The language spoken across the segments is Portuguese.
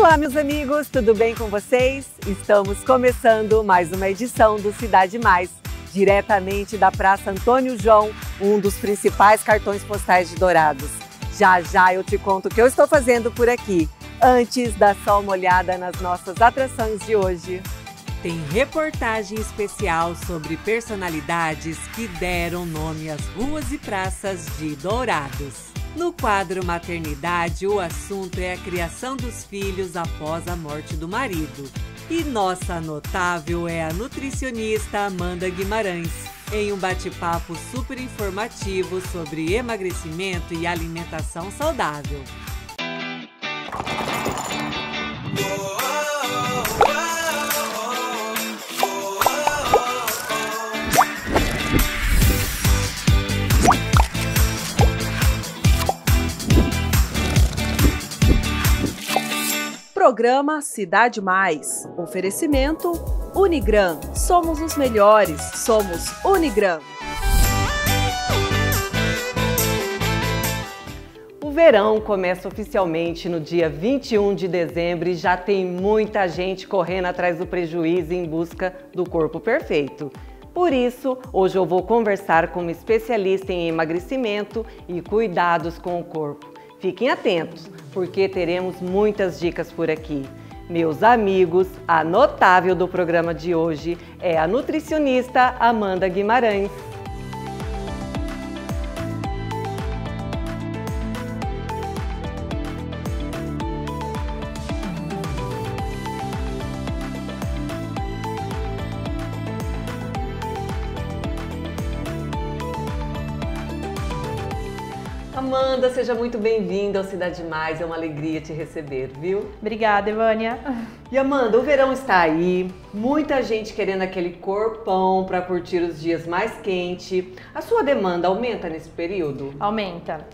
Olá, meus amigos, tudo bem com vocês? Estamos começando mais uma edição do Cidade Mais, diretamente da Praça Antônio João, um dos principais cartões postais de Dourados. Já já eu te conto o que eu estou fazendo por aqui. Antes, dá só uma olhada nas nossas atrações de hoje. Tem reportagem especial sobre personalidades que deram nome às ruas e praças de Dourados. No quadro Maternidade, o assunto é a criação dos filhos após a morte do marido. E nossa notável é a nutricionista Amanda Guimarães, em um bate-papo super informativo sobre emagrecimento e alimentação saudável. Programa Cidade Mais. Oferecimento Unigran. Somos os melhores. Somos Unigran. O verão começa oficialmente no dia 21 de dezembro e já tem muita gente correndo atrás do prejuízo em busca do corpo perfeito. Por isso, hoje eu vou conversar com uma especialista em emagrecimento e cuidados com o corpo. Fiquem atentos, porque teremos muitas dicas por aqui. Meus amigos, a notável do programa de hoje é a nutricionista Amanda Guimarães. Amanda, seja muito bem-vinda ao Cidade Mais, é uma alegria te receber, viu? Obrigada, Evânia. E Amanda, o verão está aí, muita gente querendo aquele corpão para curtir os dias mais quentes. A sua demanda aumenta nesse período? Aumenta.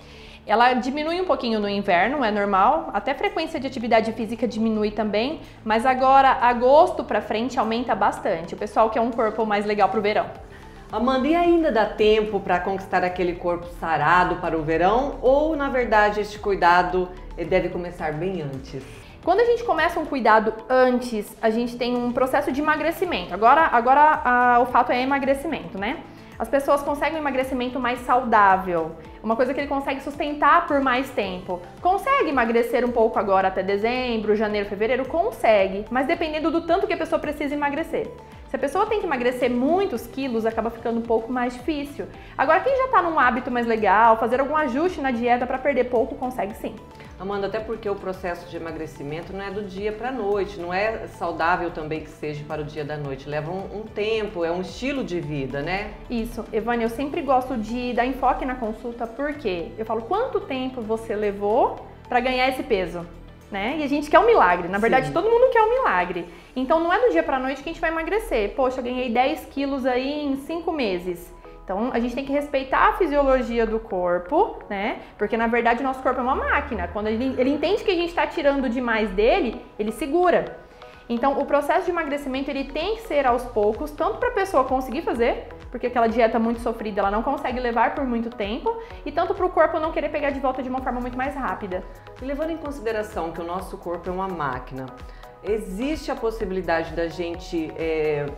Ela diminui um pouquinho no inverno, é normal, até a frequência de atividade física diminui também, mas agora, agosto para frente, aumenta bastante. O pessoal quer um corpo mais legal para o verão. Amanda, e ainda dá tempo para conquistar aquele corpo sarado para o verão? Ou, na verdade, este cuidado deve começar bem antes? Quando a gente começa um cuidado antes, a gente tem um processo de emagrecimento. Agora o fato é emagrecimento, né? As pessoas conseguem um emagrecimento mais saudável, uma coisa que ele consegue sustentar por mais tempo. Consegue emagrecer um pouco agora até dezembro, janeiro, fevereiro? Consegue, mas dependendo do tanto que a pessoa precisa emagrecer. Se a pessoa tem que emagrecer muitos quilos, acaba ficando um pouco mais difícil. Agora, quem já está num hábito mais legal, fazer algum ajuste na dieta para perder pouco, consegue sim. Amanda, até porque o processo de emagrecimento não é do dia para a noite, não é saudável também que seja para o dia da noite, leva um tempo, é um estilo de vida, né? Isso, Evânia, eu sempre gosto de dar enfoque na consulta, porque eu falo quanto tempo você levou para ganhar esse peso, né? E a gente quer um milagre, na verdade Sim. Todo mundo quer um milagre. Então não é do dia para a noite que a gente vai emagrecer. Poxa, eu ganhei 10 quilos aí em 5 meses. Então, a gente tem que respeitar a fisiologia do corpo, né? Porque, na verdade, o nosso corpo é uma máquina. Quando ele entende que a gente está tirando demais dele, ele segura. Então, o processo de emagrecimento, ele tem que ser aos poucos, tanto para a pessoa conseguir fazer, porque aquela dieta muito sofrida, ela não consegue levar por muito tempo, e tanto para o corpo não querer pegar de volta de uma forma muito mais rápida. E levando em consideração que o nosso corpo é uma máquina, existe a possibilidade da gente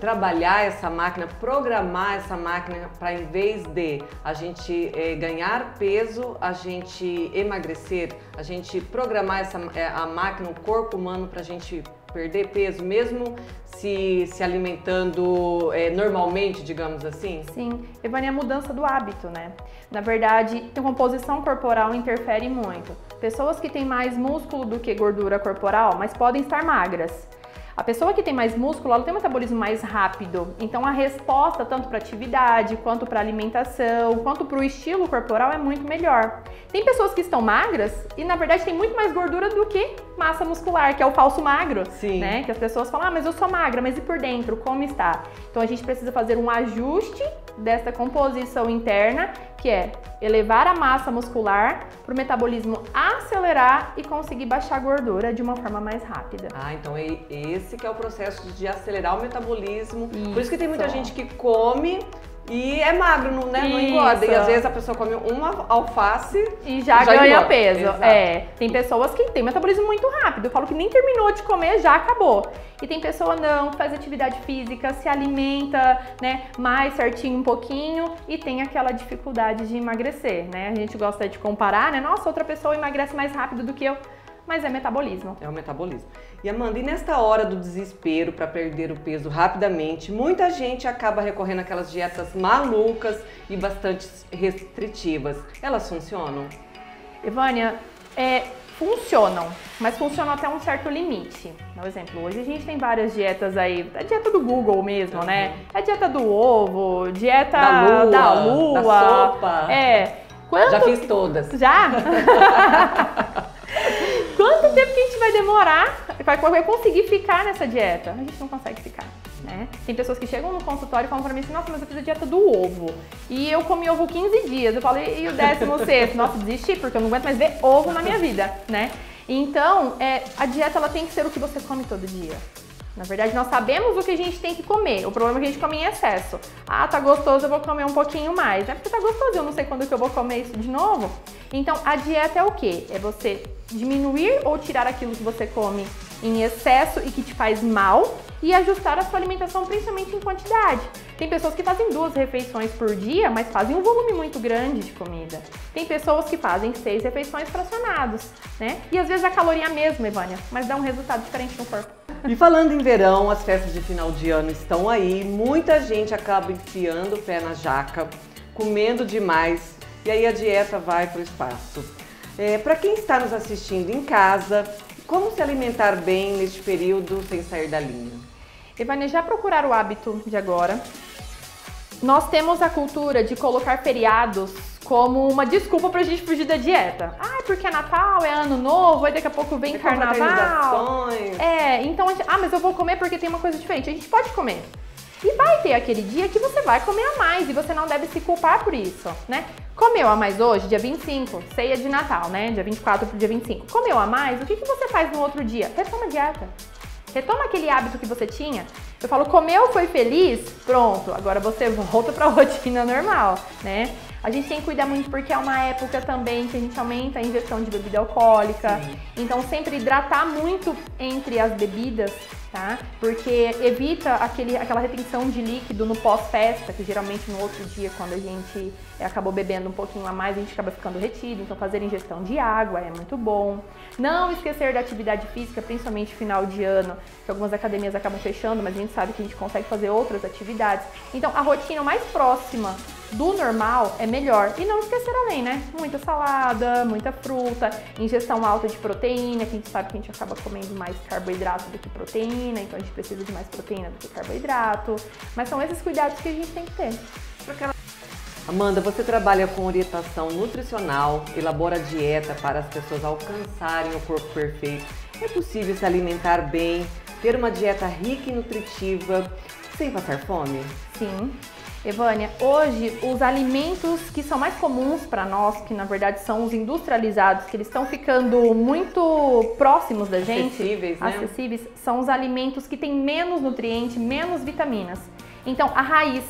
trabalhar essa máquina, programar essa máquina para, em vez de a gente ganhar peso, a gente emagrecer, a gente programar a máquina, o corpo humano para a gente perder peso, mesmo se alimentando normalmente, digamos assim? Sim, Evânia, a mudança do hábito, né? Na verdade, a composição corporal interfere muito. Pessoas que têm mais músculo do que gordura corporal, mas podem estar magras. A pessoa que tem mais músculo, ela tem um metabolismo mais rápido, então a resposta tanto para atividade, quanto para alimentação, quanto para o estilo corporal é muito melhor. Tem pessoas que estão magras e na verdade tem muito mais gordura do que massa muscular, que é o falso magro, Sim. né? Que as pessoas falam, mas eu sou magra, mas e por dentro, como está? Então a gente precisa fazer um ajuste dessa composição interna, que é elevar a massa muscular para o metabolismo acelerar e conseguir baixar a gordura de uma forma mais rápida. Ah, então esse que é o processo de acelerar o metabolismo. Por isso que tem muita gente que come E é magro, não, né? Não engorda. E às vezes a pessoa come uma alface e já ganha engorda. peso. Exato. Tem pessoas que têm metabolismo muito rápido. Eu falo que nem terminou de comer, já acabou. E tem pessoa não, que faz atividade física, se alimenta, né, mais certinho um pouquinho e tem aquela dificuldade de emagrecer, né? A gente gosta de comparar, né? Nossa, outra pessoa emagrece mais rápido do que eu. Mas é metabolismo. É o metabolismo. E Amanda, e nesta hora do desespero para perder o peso rapidamente, muita gente acaba recorrendo àquelas dietas malucas e bastante restritivas. Elas funcionam? Evânia, funcionam, mas funcionam até um certo limite. Por exemplo, hoje a gente tem várias dietas aí, a dieta do Google mesmo, né? A dieta do ovo, dieta da lua, da sopa. Já fiz todas. Já? Quanto tempo que a gente vai demorar vai conseguir ficar nessa dieta? A gente não consegue ficar, né? Tem pessoas que chegam no consultório e falam pra mim assim, nossa, mas eu fiz a dieta do ovo e eu comi ovo 15 dias. Eu falei, e o 16º? Nossa, desisti porque eu não aguento mais ver ovo na minha vida, né? Então, a dieta ela tem que ser o que você come todo dia. Na verdade, nós sabemos o que a gente tem que comer. O problema é que a gente come em excesso. Ah, tá gostoso, eu vou comer um pouquinho mais. É porque tá gostoso, eu não sei quando que eu vou comer isso de novo. Então, a dieta é o quê? É você diminuir ou tirar aquilo que você come em excesso e que te faz mal e ajustar a sua alimentação, principalmente em quantidade. Tem pessoas que fazem 2 refeições por dia, mas fazem um volume muito grande de comida. Tem pessoas que fazem 6 refeições fracionadas, né? E às vezes a caloria é a mesma, Evânia, mas dá um resultado diferente no corpo. E falando em verão, as festas de final de ano estão aí, muita gente acaba enfiando o pé na jaca, comendo demais e aí a dieta vai para o espaço. Para quem está nos assistindo em casa, como se alimentar bem neste período sem sair da linha? Evânia, já procurar o hábito de agora. Nós temos a cultura de colocar feriados como uma desculpa pra gente fugir da dieta. Ah, porque é Natal, é Ano Novo, aí daqui a pouco vem Carnaval. Então a gente, mas eu vou comer porque tem uma coisa diferente. A gente pode comer. E vai ter aquele dia que você vai comer a mais e você não deve se culpar por isso, né? Comeu a mais hoje, dia 25, ceia de Natal, né? Dia 24 pro dia 25. Comeu a mais, o que você faz no outro dia? Retoma a dieta. Retoma aquele hábito que você tinha. Eu falo, comeu, foi feliz? Pronto, agora você volta pra rotina normal, né? A gente tem que cuidar muito porque é uma época também que a gente aumenta a ingestão de bebida alcoólica. Sim. Então sempre hidratar muito entre as bebidas, tá? Porque evita aquela retenção de líquido no pós-festa, que geralmente no outro dia, quando a gente acabou bebendo um pouquinho a mais, a gente acaba ficando retido. Então fazer ingestão de água é muito bom. Não esquecer da atividade física, principalmente final de ano, que algumas academias acabam fechando, mas a gente sabe que a gente consegue fazer outras atividades. Então a rotina mais próxima do normal é melhor. E não esquecer além, né? Muita salada, muita fruta, ingestão alta de proteína, que a gente sabe que a gente acaba comendo mais carboidrato do que proteína, então a gente precisa de mais proteína do que carboidrato. Mas são esses cuidados que a gente tem que ter. Amanda, você trabalha com orientação nutricional, elabora dieta para as pessoas alcançarem o corpo perfeito. É possível se alimentar bem, ter uma dieta rica e nutritiva, sem passar fome? Sim. Evânia, hoje os alimentos que são mais comuns para nós, que na verdade são os industrializados, que eles estão ficando muito próximos da gente, acessíveis, são os alimentos que têm menos nutrientes, menos vitaminas. Então, a raiz.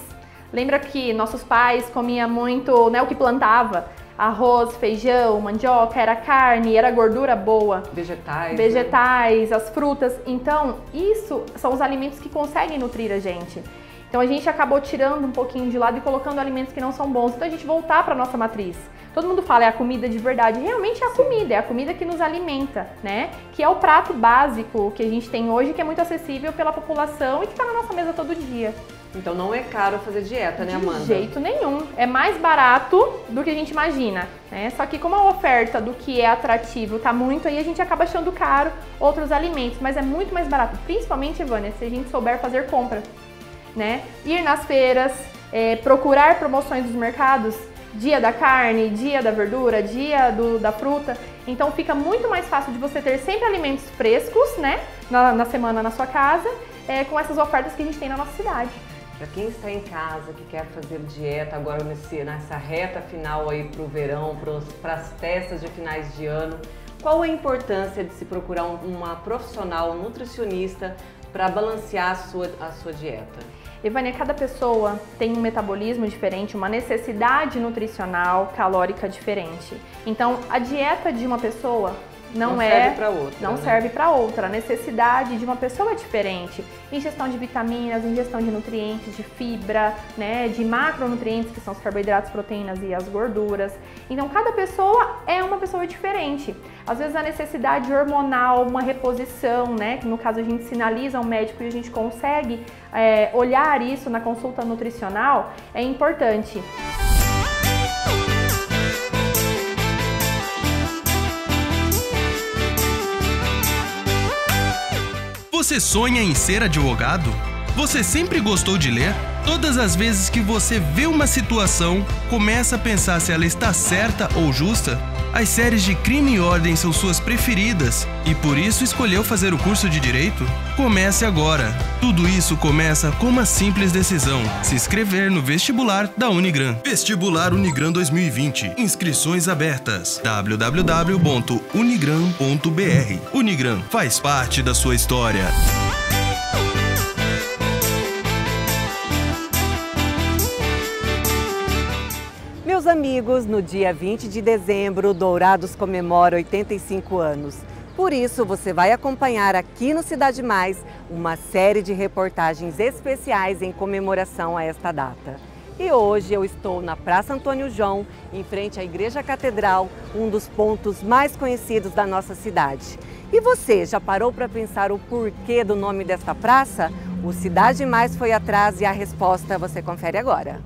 Lembra que nossos pais comiam muito, né, o que plantava? Arroz, feijão, mandioca, era carne, era gordura boa. Vegetais, né? As frutas. Então, isso são os alimentos que conseguem nutrir a gente. Então a gente acabou tirando um pouquinho de lado e colocando alimentos que não são bons. Então a gente voltar para nossa matriz. Todo mundo fala, é a comida de verdade. Realmente é a comida que nos alimenta, né? Que é o prato básico que a gente tem hoje, que é muito acessível pela população e que está na nossa mesa todo dia. Então não é caro fazer dieta, né, Amanda? De jeito nenhum. É mais barato do que a gente imagina, né? Só que como a oferta do que é atrativo tá muito, aí a gente acaba achando caro outros alimentos. Mas é muito mais barato, principalmente, Evânia, se a gente souber fazer compra. Né? Ir nas feiras, procurar promoções dos mercados, dia da carne, dia da verdura, dia da fruta. Então fica muito mais fácil de você ter sempre alimentos frescos, né? Na semana na sua casa, com essas ofertas que a gente tem na nossa cidade. Para quem está em casa, que quer fazer dieta agora nessa reta final aí para o verão, para as festas de finais de ano, qual a importância de se procurar uma profissional nutricionista para balancear a sua dieta? Evânia, cada pessoa tem um metabolismo diferente, uma necessidade nutricional, calórica diferente. Então, a dieta de uma pessoa não serve para outra. Não serve para outra. A necessidade de uma pessoa é diferente. Ingestão de vitaminas, ingestão de nutrientes, de fibra, né, de macronutrientes, que são os carboidratos, proteínas e as gorduras. Então, cada pessoa é uma pessoa diferente. Às vezes, a necessidade hormonal, uma reposição, né, que no caso a gente sinaliza ao médico e a gente consegue olhar isso na consulta nutricional, é importante. Você sonha em ser advogado? Você sempre gostou de ler? Todas as vezes que você vê uma situação, começa a pensar se ela está certa ou justa? As séries de Crime e Ordem são suas preferidas e por isso escolheu fazer o curso de Direito? Comece agora! Tudo isso começa com uma simples decisão: se inscrever no vestibular da Unigran. Vestibular Unigran 2020. Inscrições abertas. www.unigran.br. Unigran faz parte da sua história. Meus amigos, no dia 20 de dezembro, Dourados comemora 85 anos. Por isso, você vai acompanhar aqui no Cidade Mais uma série de reportagens especiais em comemoração a esta data. E hoje eu estou na Praça Antônio João, em frente à Igreja Catedral, um dos pontos mais conhecidos da nossa cidade. E você, já parou para pensar o porquê do nome desta praça? O Cidade Mais foi atrás e a resposta você confere agora.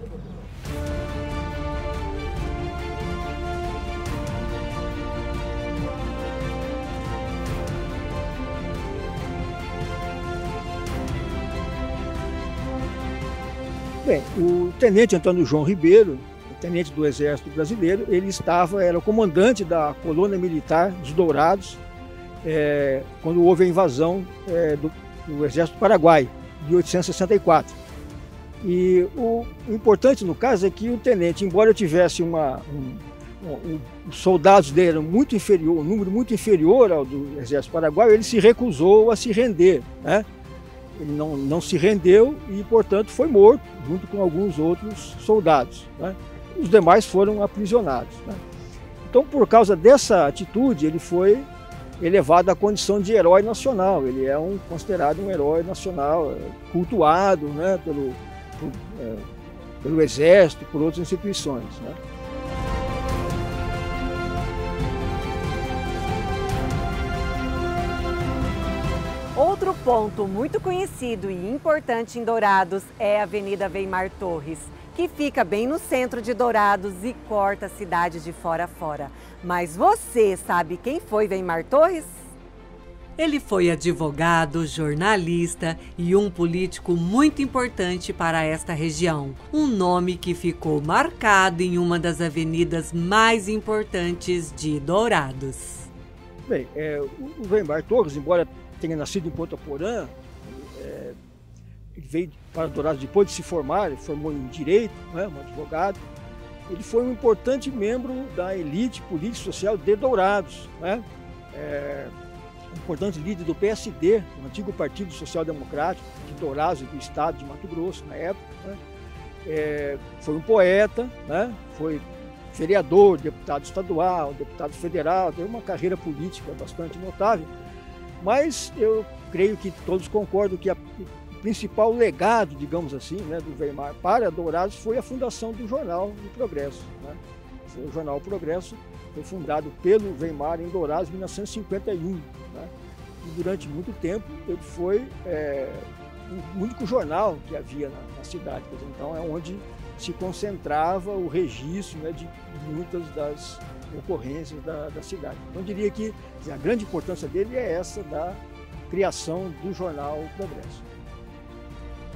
Bem, o tenente Antônio João Ribeiro, tenente do Exército Brasileiro, ele era o comandante da colônia militar dos Dourados quando houve a invasão do Exército Paraguai, de 1864. E o importante no caso é que o tenente, embora tivesse os soldados dele eram muito inferior, um número muito inferior ao do Exército Paraguaio, ele se recusou a se render, né? Ele não se rendeu e, portanto, foi morto, junto com alguns outros soldados, né? Os demais foram aprisionados, né? Então, por causa dessa atitude, ele foi elevado à condição de herói nacional. Ele é considerado um herói nacional, cultuado, né, pelo Exército, por outras instituições, né? Outro ponto muito conhecido e importante em Dourados é a Avenida Weimar Torres, que fica bem no centro de Dourados e corta a cidade de fora a fora. Mas você sabe quem foi Weimar Torres? Ele foi advogado, jornalista e um político muito importante para esta região. Um nome que ficou marcado em uma das avenidas mais importantes de Dourados. Bem, o Weimar Torres, embora tenha nascido em Ponta Porã, ele veio para Dourados depois de se formar, ele formou em Direito, né, um advogado. Ele foi um importante membro da elite política e social de Dourados, né? Um importante líder do PSD, o antigo Partido Social Democrático de Dourados e do Estado de Mato Grosso, na época, né? Foi um poeta, né? Foi vereador, deputado estadual, deputado federal, teve uma carreira política bastante notável. Mas eu creio que todos concordam que o principal legado, digamos assim, né, do Weimar para Dourados foi a fundação do Jornal do Progresso, né? O Jornal Progresso foi fundado pelo Weimar em Dourados em 1951. Né? E durante muito tempo ele foi o único jornal que havia na cidade. Então é onde se concentrava o registro, né, de muitas das ocorrências da cidade. Então eu diria que a grande importância dele é essa da criação do Jornal Progresso.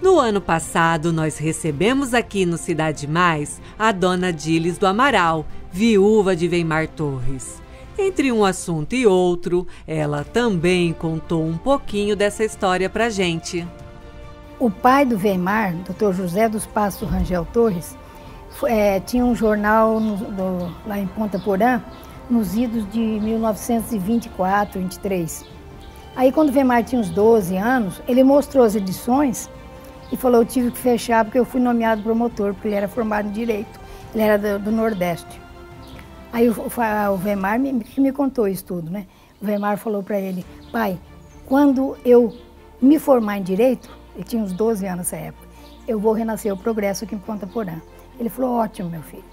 No ano passado, nós recebemos aqui no Cidade Mais a dona Dilis do Amaral, viúva de Weimar Torres. Entre um assunto e outro, ela também contou um pouquinho dessa história pra gente. O pai do Weimar, Dr. José dos Passos Rangel Torres, tinha um jornal lá em Ponta Porã, nos idos de 1924, 23. Aí, quando o Weimar tinha uns 12 anos, ele mostrou as edições e falou: eu tive que fechar porque eu fui nomeado promotor, porque ele era formado em Direito, ele era do Nordeste. Aí o Weimar me contou isso tudo, né? O Weimar falou para ele: pai, quando eu me formar em Direito, ele tinha uns 12 anos nessa época, eu vou renascer o Progresso aqui em Ponta Porã. Ele falou: ótimo, meu filho.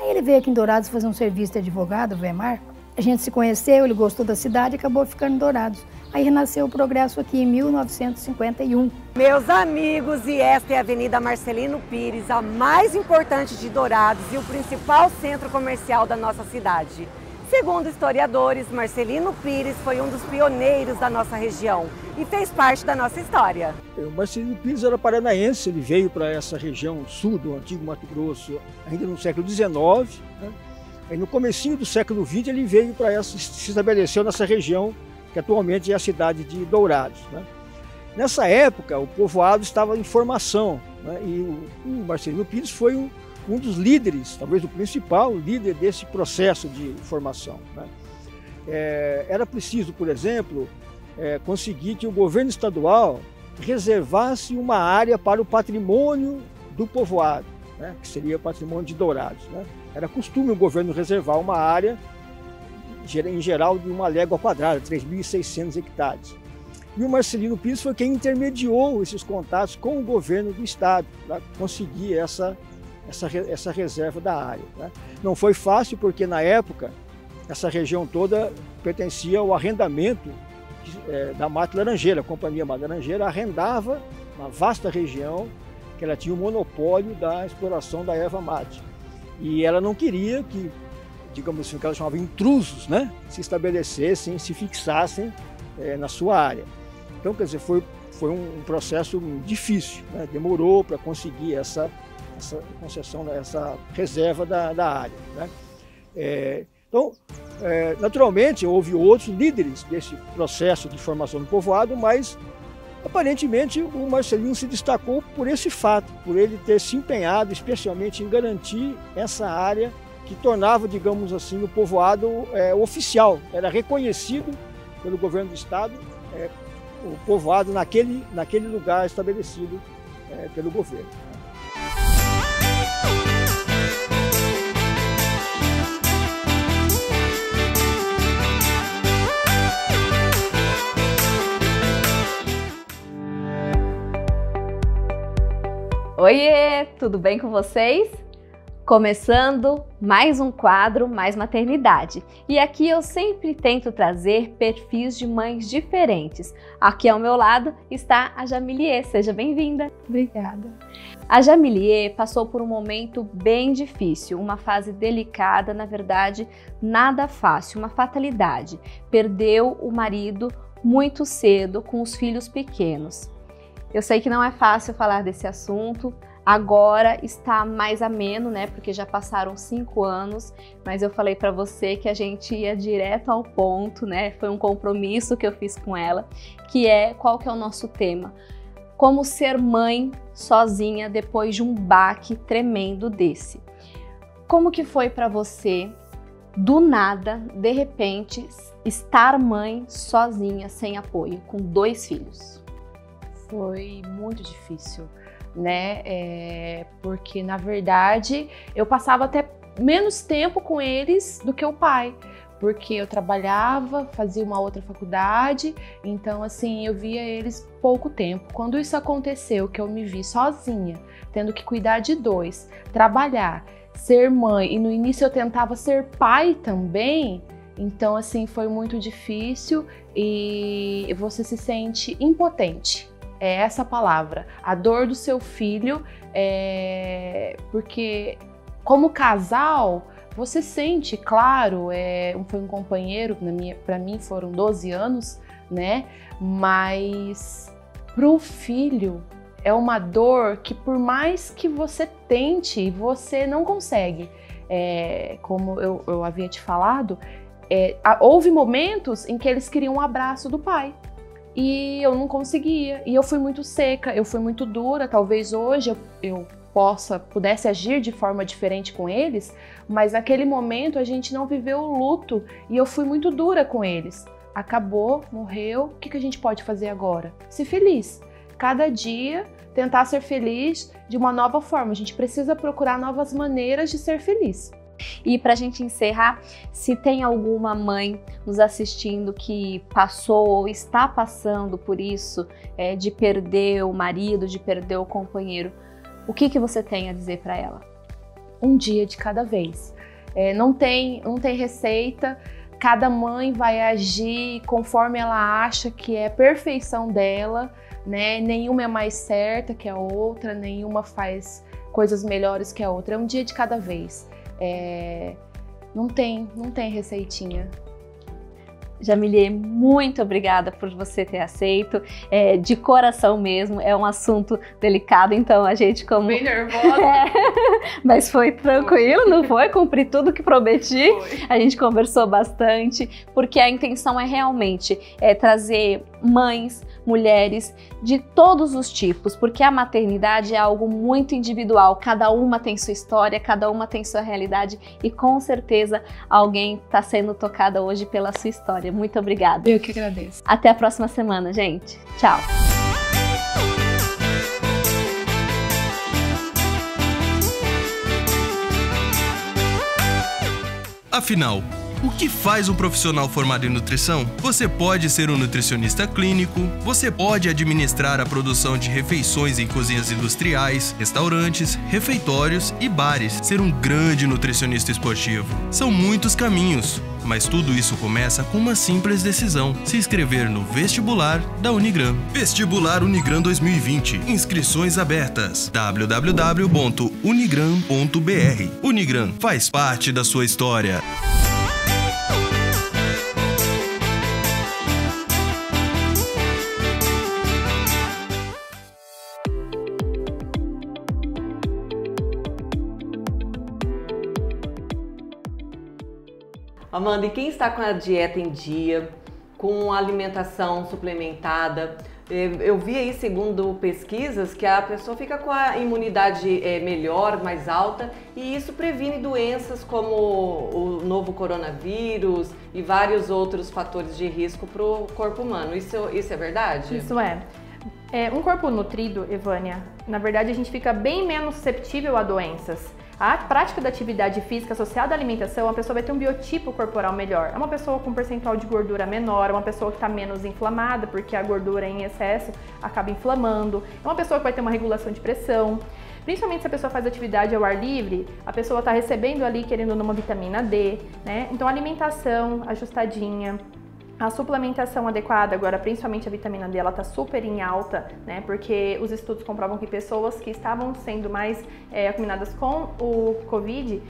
Aí ele veio aqui em Dourados fazer um serviço de advogado, o Weimar. A gente se conheceu, ele gostou da cidade e acabou ficando em Dourados. Aí renasceu o Progresso aqui em 1951. Meus amigos, e esta é a Avenida Marcelino Pires, a mais importante de Dourados e o principal centro comercial da nossa cidade. Segundo historiadores, Marcelino Pires foi um dos pioneiros da nossa região e fez parte da nossa história. O Marcelino Pires era paranaense, ele veio para essa região sul do antigo Mato Grosso ainda no século XIX. Né? Aí no comecinho do século XX ele veio para se estabeleceu nessa região que atualmente é a cidade de Dourados. Né? Nessa época o povoado estava em formação, né? E o Marcelino Pires foi um dos líderes, talvez o principal líder desse processo de formação. Né? Era preciso, por exemplo, conseguir que o governo estadual reservasse uma área para o patrimônio do povoado, né? Que seria o patrimônio de Dourados. Né? Era costume o governo reservar uma área, em geral, de 1 légua quadrada, 3.600 hectares. E o Marcelino Pires foi quem intermediou esses contatos com o governo do estado para conseguir essa reserva da área. Né? Não foi fácil porque, na época, essa região toda pertencia ao arrendamento da Mata Laranjeira. A Companhia Mata Laranjeira arrendava uma vasta região que ela tinha o monopólio da exploração da erva mate. E ela não queria que, digamos assim, o que ela chamava intrusos, né, se estabelecessem, se fixassem na sua área. Então, quer dizer, foi um processo difícil, né? Demorou para conseguir essa concessão, essa reserva da área. Né? Então, naturalmente, houve outros líderes desse processo de formação do povoado, mas aparentemente o Marcelino se destacou por esse fato, por ele ter se empenhado especialmente em garantir essa área que tornava, digamos assim, o povoado oficial, era reconhecido pelo governo do estado, o povoado naquele lugar estabelecido pelo governo. Oiê, tudo bem com vocês? Começando mais um quadro Mais Maternidade. E aqui eu sempre tento trazer perfis de mães diferentes. Aqui ao meu lado está a Jamilie, seja bem-vinda. Obrigada. A Jamilie passou por um momento bem difícil, uma fase delicada, na verdade, nada fácil, uma fatalidade. Perdeu o marido muito cedo, com os filhos pequenos. Eu sei que não é fácil falar desse assunto, agora está mais ameno, né? Porque já passaram 5 anos, mas eu falei para você que a gente ia direto ao ponto, né? Foi um compromisso que eu fiz com ela, que é qual que é o nosso tema? Como ser mãe sozinha depois de um baque tremendo desse. Como que foi para você, do nada, de repente, estar mãe sozinha, sem apoio, com 2 filhos? Foi muito difícil, né? Porque, na verdade, eu passava até menos tempo com eles do que o pai, porque eu trabalhava, fazia uma outra faculdade, então, assim, eu via eles pouco tempo. Quando isso aconteceu, que eu me vi sozinha, tendo que cuidar de 2, trabalhar, ser mãe, e no início eu tentava ser pai também, então, assim, foi muito difícil e você se sente impotente. É essa palavra, a dor do seu filho, porque como casal, você sente, claro, foi um companheiro, para mim foram 12 anos, né? Mas pro filho é uma dor que por mais que você tente, você não consegue. Como eu havia te falado, houve momentos em que eles queriam um abraço do pai. E eu não conseguia, e eu fui muito seca, eu fui muito dura. Talvez hoje eu pudesse agir de forma diferente com eles, mas naquele momento a gente não viveu o luto e eu fui muito dura com eles. Acabou, morreu, o que a gente pode fazer agora? Ser feliz. cada dia tentar ser feliz de uma nova forma. A gente precisa procurar novas maneiras de ser feliz. E para a gente encerrar, se tem alguma mãe nos assistindo que passou ou está passando por isso, de perder o marido, de perder o companheiro, o que você tem a dizer para ela? Um dia de cada vez. Não tem receita, cada mãe vai agir conforme ela acha que é a perfeição dela, né? Nenhuma é mais certa que a outra, nenhuma faz coisas melhores que a outra. É um dia de cada vez. Não tem receitinha. Jamile, muito obrigada por você ter aceito, de coração mesmo, é um assunto delicado, então a gente como... Bem nervosa. Mas foi tranquilo, não foi? Cumpri tudo que prometi, a gente conversou bastante, porque a intenção é realmente trazer mães, mulheres de todos os tipos, porque a maternidade é algo muito individual, cada uma tem sua história, cada uma tem sua realidade e com certeza alguém está sendo tocada hoje pela sua história. Muito obrigada. Eu que agradeço. Até a próxima semana, gente. Tchau. Afinal, o que faz um profissional formado em nutrição? Você pode ser um nutricionista clínico, você pode administrar a produção de refeições em cozinhas industriais, restaurantes, refeitórios e bares, ser um grande nutricionista esportivo. São muitos caminhos, mas tudo isso começa com uma simples decisão: se inscrever no vestibular da Unigran. Vestibular Unigran 2020. Inscrições abertas. www.unigran.br. Unigran faz parte da sua história. Amanda, e quem está com a dieta em dia, com a alimentação suplementada, eu vi aí, segundo pesquisas, que a pessoa fica com a imunidade melhor, mais alta, e isso previne doenças como o novo coronavírus e vários outros fatores de risco para o corpo humano. Isso é verdade? Isso é. Um corpo nutrido, Evânia, na verdade a gente fica bem menos susceptível a doenças. A prática da atividade física associada à alimentação, a pessoa vai ter um biotipo corporal melhor. É uma pessoa com um percentual de gordura menor, é uma pessoa que está menos inflamada, porque a gordura em excesso acaba inflamando. É uma pessoa que vai ter uma regulação de pressão. Principalmente se a pessoa faz atividade ao ar livre, a pessoa está recebendo ali, querendo uma vitamina D, né? Então, alimentação ajustadinha. A suplementação adequada, agora principalmente a vitamina D, ela está super em alta, né? Porque os estudos comprovam que pessoas que estavam sendo mais acuminadas com o Covid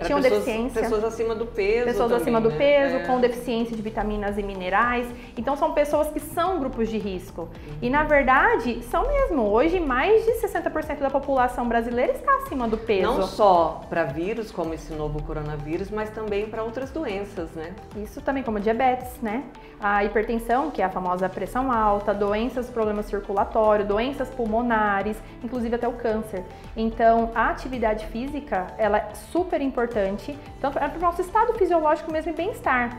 tinham deficiência. Pessoas acima do peso. Pessoas também, acima do né? peso, com deficiência de vitaminas e minerais. Então são pessoas que são grupos de risco. E na verdade, são mesmo. Hoje, mais de 60% da população brasileira está acima do peso. Não só para vírus, como esse novo coronavírus, mas também para outras doenças, né? Isso também, como diabetes, né? A hipertensão, que é a famosa pressão alta, doenças, problemas circulatórios, doenças pulmonares, inclusive até o câncer. Então, a atividade física, ela é super importante, tanto para o nosso estado fisiológico mesmo e bem-estar.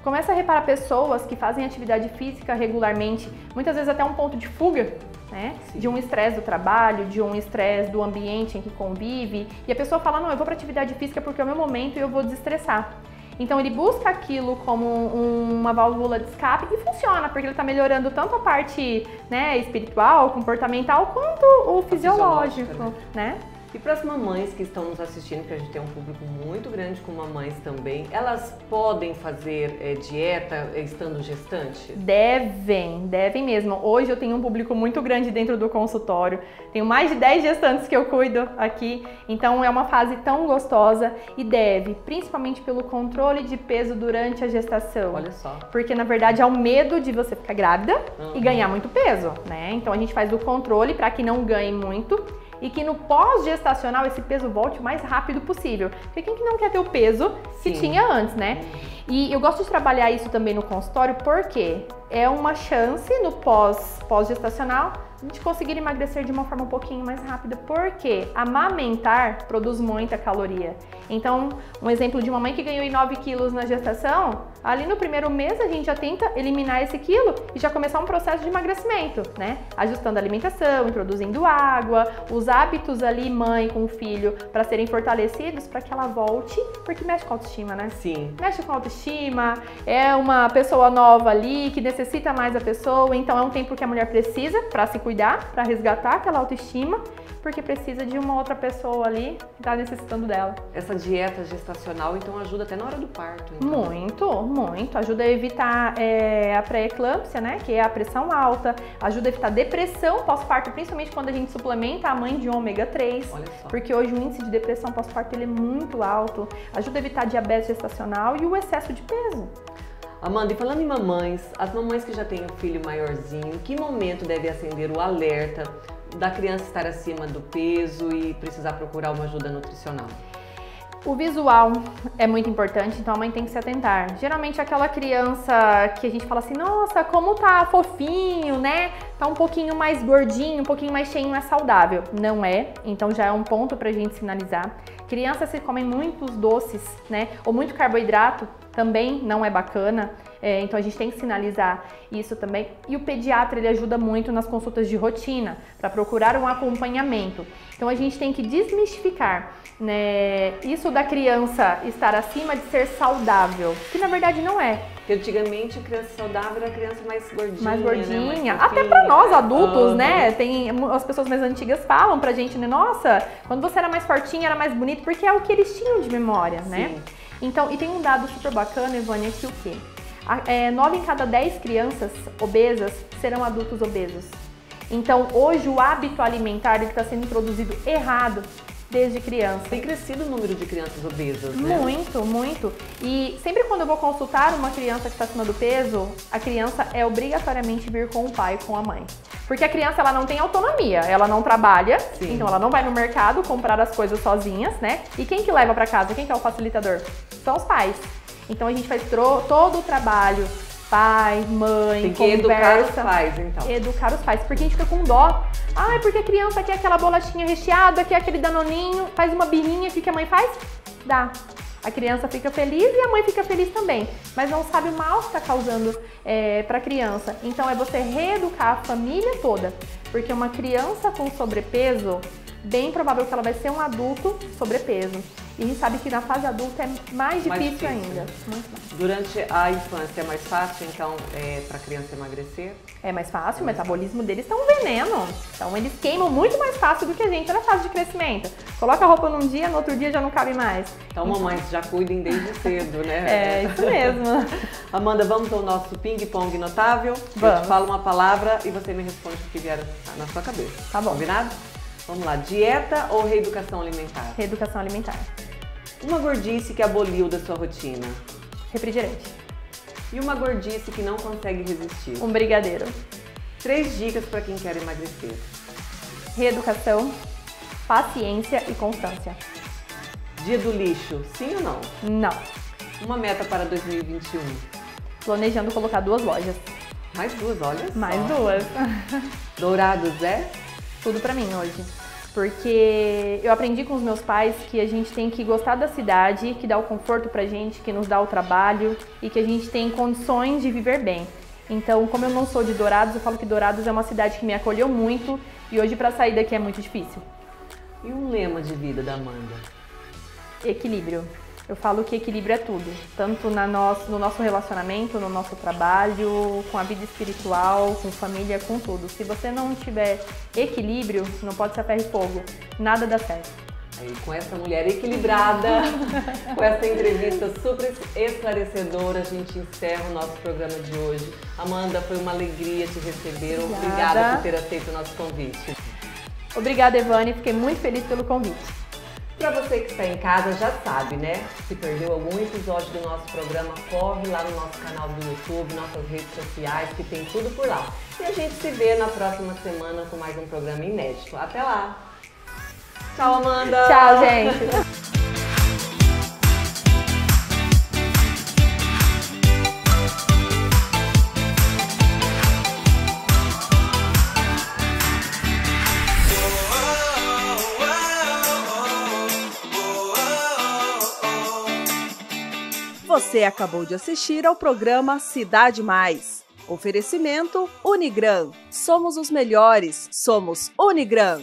Começa a reparar pessoas que fazem atividade física regularmente, muitas vezes até um ponto de fuga, né? De um estresse do trabalho, de um estresse do ambiente em que convive, e a pessoa fala, não, eu vou para atividade física porque é o meu momento e eu vou desestressar. Então ele busca aquilo como uma válvula de escape e funciona, porque ele está melhorando tanto a parte, né, espiritual, comportamental, quanto o fisiológico, né? E para as mamães que estão nos assistindo, que a gente tem um público muito grande com mamães também, elas podem fazer dieta estando gestante? Devem mesmo. Hoje eu tenho um público muito grande dentro do consultório, tenho mais de 10 gestantes que eu cuido aqui, então é uma fase tão gostosa e deve, principalmente pelo controle de peso durante a gestação. Olha só. Porque na verdade é o medo de você ficar grávida e ganhar muito peso, né? Então a gente faz o controle para que não ganhe muito e que no pós-gestacional esse peso volte o mais rápido possível. Porque quem que não quer ter o peso que tinha antes, né? E eu gosto de trabalhar isso também no consultório porque é uma chance no pós-gestacional a gente conseguir emagrecer de uma forma um pouquinho mais rápida, porque amamentar produz muita caloria. Então, um exemplo de uma mãe que ganhou 9 quilos na gestação, ali no primeiro mês a gente já tenta eliminar esse quilo e já começar um processo de emagrecimento, né? Ajustando a alimentação, introduzindo água, os hábitos ali, mãe com o filho, para serem fortalecidos, para que ela volte, porque mexe com a autoestima, né? Sim. Mexe com a autoestima, é uma pessoa nova ali, que necessita mais da pessoa, então é um tempo que a mulher precisa para se cuidar, para resgatar aquela autoestima, porque precisa de uma outra pessoa ali que está necessitando dela. Essa dieta gestacional, então, ajuda até na hora do parto. Então. Muito. Ajuda a evitar a pré-eclâmpsia, né? Que é a pressão alta. Ajuda a evitar depressão pós-parto, principalmente quando a gente suplementa a mãe de ômega 3. Olha só. Porque hoje o índice de depressão pós-parto ele é muito alto. Ajuda a evitar diabetes gestacional e o excesso de peso. Amanda, e falando em mamães, as mamães que já têm um filho maiorzinho, em que momento deve acender o alerta da criança estar acima do peso e precisar procurar uma ajuda nutricional? O visual é muito importante, então a mãe tem que se atentar. Geralmente aquela criança que a gente fala assim, nossa, como tá fofinho, né? Tá um pouquinho mais gordinho, um pouquinho mais cheinho, é saudável. Não é, então já é um ponto pra gente sinalizar. Crianças que comem muitos doces, né? Ou muito carboidrato, também não é bacana. Então a gente tem que sinalizar isso também. E o pediatra ele ajuda muito nas consultas de rotina para procurar um acompanhamento. Então a gente tem que desmistificar, né, isso da criança estar acima de ser saudável, que na verdade não é. Porque antigamente a criança saudável era a criança mais gordinha. Mais gordinha. Né? Mais até para nós adultos, né? As pessoas mais antigas falam pra gente, né? Nossa, quando você era mais fortinha, era mais bonito, porque é o que eles tinham de memória, né? Sim. Então, e tem um dado super bacana, Evânia, que o quê? 9 em cada 10 crianças obesas serão adultos obesos. Então, hoje o hábito alimentar está sendo introduzido errado desde criança. Tem crescido o número de crianças obesas, né? Muito. E sempre quando eu vou consultar uma criança que está acima do peso, a criança é obrigatoriamente vir com o pai, com a mãe. Porque a criança ela não tem autonomia, ela não trabalha, Sim. Então ela não vai no mercado comprar as coisas sozinhas, né? E quem que leva para casa? Quem que é o facilitador? São os pais. Então a gente faz todo o trabalho, pai, mãe, tem que educar os pais, então. Educar os pais, porque a gente fica com dó. Ai, porque a criança quer aquela bolachinha recheada, quer aquele danoninho, faz uma birrinha, o que a mãe faz? Dá. A criança fica feliz e a mãe fica feliz também, mas não sabe o mal que está causando para a criança. Então é você reeducar a família toda, porque uma criança com sobrepeso, bem provável que ela vai ser um adulto sobrepeso. E a gente sabe que na fase adulta é mais difícil ainda. Muito mais. Durante a infância é mais fácil, então, para a criança emagrecer? É mais fácil, o metabolismo deles está um veneno. Então eles queimam muito mais fácil do que a gente na fase de crescimento. Coloca a roupa num dia, no outro dia já não cabe mais. Então, mamães, já cuidem desde cedo, né? É, isso mesmo. Amanda, vamos ao nosso ping-pong notável? Vamos. Eu te falo uma palavra e você me responde o que vier na sua cabeça. Tá bom. Combinado? Vamos lá, dieta ou reeducação alimentar? Reeducação alimentar. Uma gordice que aboliu da sua rotina? Refrigerante. E uma gordice que não consegue resistir? Um brigadeiro. 3 dicas para quem quer emagrecer. Reeducação, paciência e constância. Dia do lixo, sim ou não? Não. Uma meta para 2021? Planejando colocar 2 lojas. Mais 2, olha só. Mais 2. Dourados é? Tudo pra mim hoje. Porque eu aprendi com os meus pais que a gente tem que gostar da cidade, que dá o conforto pra gente, que nos dá o trabalho e que a gente tem condições de viver bem. Então, como eu não sou de Dourados, eu falo que Dourados é uma cidade que me acolheu muito e hoje pra sair daqui é muito difícil. E um lema de vida da Amanda? Equilíbrio. Eu falo que equilíbrio é tudo, tanto no nosso relacionamento, no nosso trabalho, com a vida espiritual, com família, com tudo. Se você não tiver equilíbrio, não pode ser a ferro e fogo, nada dá certo. Aí, com essa mulher equilibrada, com essa entrevista super esclarecedora, a gente encerra o nosso programa de hoje. Amanda, foi uma alegria te receber. Obrigada por ter aceito o nosso convite. Obrigada, Evânia. Fiquei muito feliz pelo convite. Para você que está em casa, já sabe, né? Se perdeu algum episódio do nosso programa, corre lá no nosso canal do YouTube, nossas redes sociais, que tem tudo por lá. E a gente se vê na próxima semana com mais um programa inédito. Até lá! Tchau, Amanda! Tchau, gente! Você acabou de assistir ao programa Cidade Mais. Oferecimento Unigran. Somos os melhores, somos Unigran.